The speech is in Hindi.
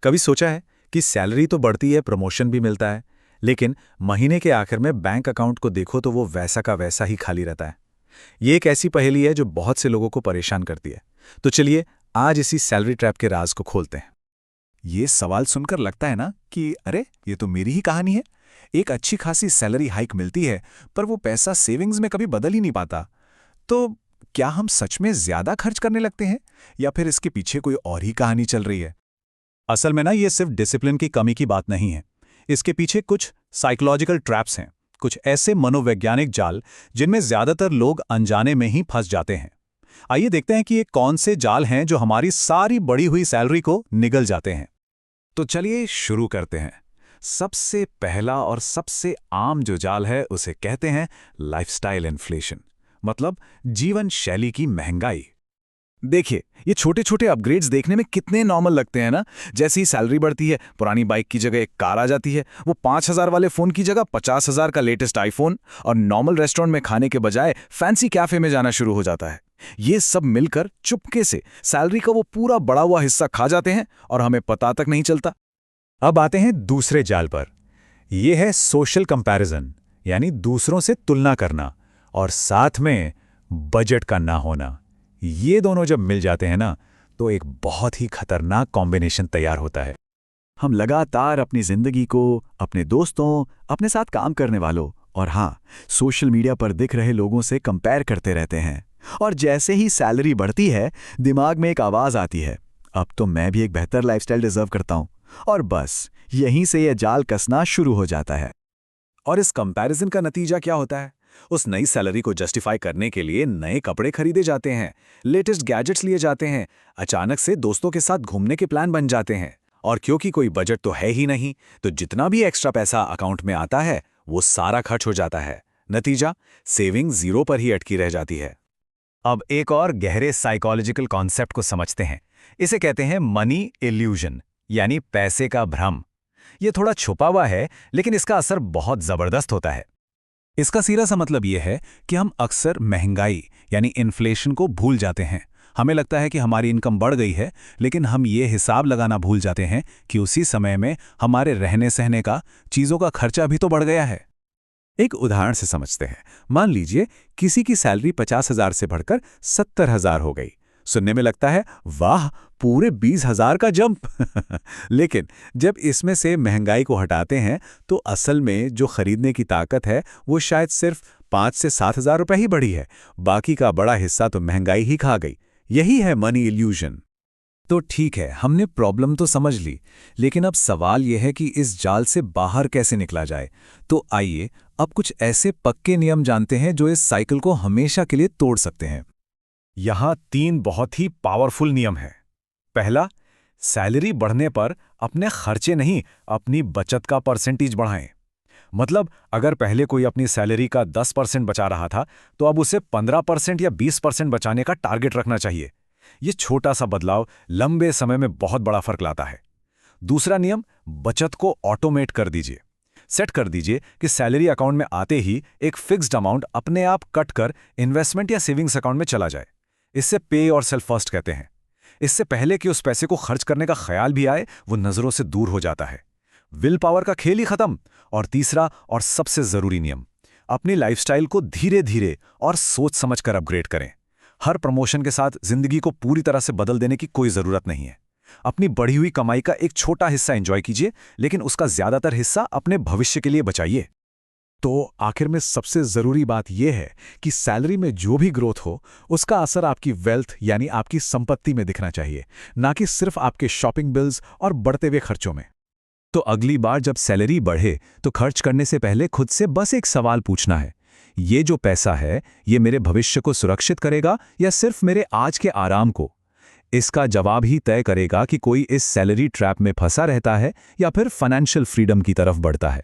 कभी सोचा है कि सैलरी तो बढ़ती है, प्रमोशन भी मिलता है, लेकिन महीने के आखिर में बैंक अकाउंट को देखो तो वो वैसा का वैसा ही खाली रहता है। ये एक ऐसी पहेली है जो बहुत से लोगों को परेशान करती है। तो चलिए आज इसी सैलरी ट्रैप के राज को खोलते हैं। ये सवाल सुनकर लगता है ना कि अरे ये तो मेरी ही कहानी है। एक अच्छी खासी सैलरी हाइक मिलती है पर वो पैसा सेविंग्स में कभी बदल ही नहीं पाता। तो क्या हम सच में ज्यादा खर्च करने लगते हैं या फिर इसके पीछे कोई और ही कहानी चल रही है? असल में ना ये सिर्फ डिसिप्लिन की कमी की बात नहीं है। इसके पीछे कुछ साइकोलॉजिकल ट्रैप्स हैं, कुछ ऐसे मनोवैज्ञानिक जाल जिनमें ज्यादातर लोग अनजाने में ही फंस जाते हैं। आइए देखते हैं कि ये कौन से जाल हैं जो हमारी सारी बढ़ी हुई सैलरी को निगल जाते हैं। तो चलिए शुरू करते हैं। सबसे पहला और सबसे आम जो जाल है उसे कहते हैं लाइफस्टाइल इन्फ्लेशन, मतलब जीवन शैली की महंगाई। देखिए, ये छोटे छोटे अपग्रेड्स देखने में कितने नॉर्मल लगते हैं ना। जैसे ही सैलरी बढ़ती है, पुरानी बाइक की जगह एक कार आ जाती है, वो 5,000 वाले फोन की जगह 50,000 का लेटेस्ट आईफोन, और नॉर्मल रेस्टोरेंट में खाने के बजाय फैंसी कैफे में जाना शुरू हो जाता है। ये सब मिलकर चुपके से सैलरी का वो पूरा बड़ा हुआ हिस्सा खा जाते हैं और हमें पता तक नहीं चलता। अब आते हैं दूसरे जाल पर। यह है सोशल कंपैरिजन, यानी दूसरों से तुलना करना, और साथ में बजट का ना होना। ये दोनों जब मिल जाते हैं ना, तो एक बहुत ही खतरनाक कॉम्बिनेशन तैयार होता है। हम लगातार अपनी जिंदगी को अपने दोस्तों, अपने साथ काम करने वालों और हाँ, सोशल मीडिया पर दिख रहे लोगों से कंपेयर करते रहते हैं। और जैसे ही सैलरी बढ़ती है, दिमाग में एक आवाज आती है, अब तो मैं भी एक बेहतर लाइफस्टाइल डिजर्व करता हूं। और बस यहीं से यह जाल कसना शुरू हो जाता है। और इस कंपैरिजन का नतीजा क्या होता है? उस नई सैलरी को जस्टिफाई करने के लिए नए कपड़े खरीदे जाते हैं, लेटेस्ट गैजेट्स लिए जाते हैं, अचानक से दोस्तों के साथ घूमने के प्लान बन जाते हैं। और क्योंकि कोई बजट तो है ही नहीं, तो जितना भी एक्स्ट्रा पैसा अकाउंट में आता है वो सारा खर्च हो जाता है। नतीजा, सेविंग जीरो पर ही अटकी रह जाती है। अब एक और गहरे साइकोलॉजिकल कॉन्सेप्ट को समझते हैं। इसे कहते हैं मनी इल्यूजन, यानी पैसे का भ्रम। ये थोड़ा छुपा हुआ है, लेकिन इसका असर बहुत जबरदस्त होता है। इसका सीधा सा मतलब यह है कि हम अक्सर महंगाई यानी इन्फ्लेशन को भूल जाते हैं। हमें लगता है कि हमारी इनकम बढ़ गई है, लेकिन हम ये हिसाब लगाना भूल जाते हैं कि उसी समय में हमारे रहने सहने का, चीज़ों का खर्चा भी तो बढ़ गया है। एक उदाहरण से समझते हैं। मान लीजिए किसी की सैलरी 50,000 से बढ़कर 70,000 हो गई। सुनने में लगता है वाह, पूरे 20,000 का जंप। लेकिन जब इसमें से महंगाई को हटाते हैं तो असल में जो खरीदने की ताकत है वो शायद सिर्फ 5 से 7,000 रुपए ही बढ़ी है। बाकी का बड़ा हिस्सा तो महंगाई ही खा गई। यही है मनी इल्यूजन। तो ठीक है, हमने प्रॉब्लम तो समझ ली, लेकिन अब सवाल यह है कि इस जाल से बाहर कैसे निकला जाए। तो आइए अब कुछ ऐसे पक्के नियम जानते हैं जो इस साइकिल को हमेशा के लिए तोड़ सकते हैं। यहां 3 बहुत ही पावरफुल नियम हैं। पहला, सैलरी बढ़ने पर अपने खर्चे नहीं, अपनी बचत का परसेंटेज बढ़ाएं। मतलब अगर पहले कोई अपनी सैलरी का 10% बचा रहा था, तो अब उसे 15% या 20% बचाने का टारगेट रखना चाहिए। ये छोटा सा बदलाव लंबे समय में बहुत बड़ा फर्क लाता है। दूसरा नियम, बचत को ऑटोमेट कर दीजिए। सेट कर दीजिए कि सैलरी अकाउंट में आते ही एक फिक्स्ड अमाउंट अपने आप कट कर इन्वेस्टमेंट या सेविंग्स अकाउंट में चला जाए। इससे पे और सेल्फ फर्स्ट कहते हैं। इससे पहले कि उस पैसे को खर्च करने का ख्याल भी आए, वो नजरों से दूर हो जाता है। विल पावर का खेल ही खत्म। और तीसरा और सबसे जरूरी नियम, अपनी लाइफस्टाइल को धीरे धीरे और सोच समझकर अपग्रेड करें। हर प्रमोशन के साथ जिंदगी को पूरी तरह से बदल देने की कोई जरूरत नहीं है। अपनी बढ़ी हुई कमाई का एक छोटा हिस्सा एंजॉय कीजिए, लेकिन उसका ज्यादातर हिस्सा अपने भविष्य के लिए बचाइए। तो आखिर में सबसे जरूरी बात यह है कि सैलरी में जो भी ग्रोथ हो, उसका असर आपकी वेल्थ यानी आपकी संपत्ति में दिखना चाहिए, ना कि सिर्फ आपके शॉपिंग बिल्स और बढ़ते हुए खर्चों में। तो अगली बार जब सैलरी बढ़े तो खर्च करने से पहले खुद से बस एक सवाल पूछना है, ये जो पैसा है, ये मेरे भविष्य को सुरक्षित करेगा या सिर्फ मेरे आज के आराम को? इसका जवाब ही तय करेगा कि कोई इस सैलरी ट्रैप में फंसा रहता है या फिर फाइनेंशियल फ्रीडम की तरफ बढ़ता है।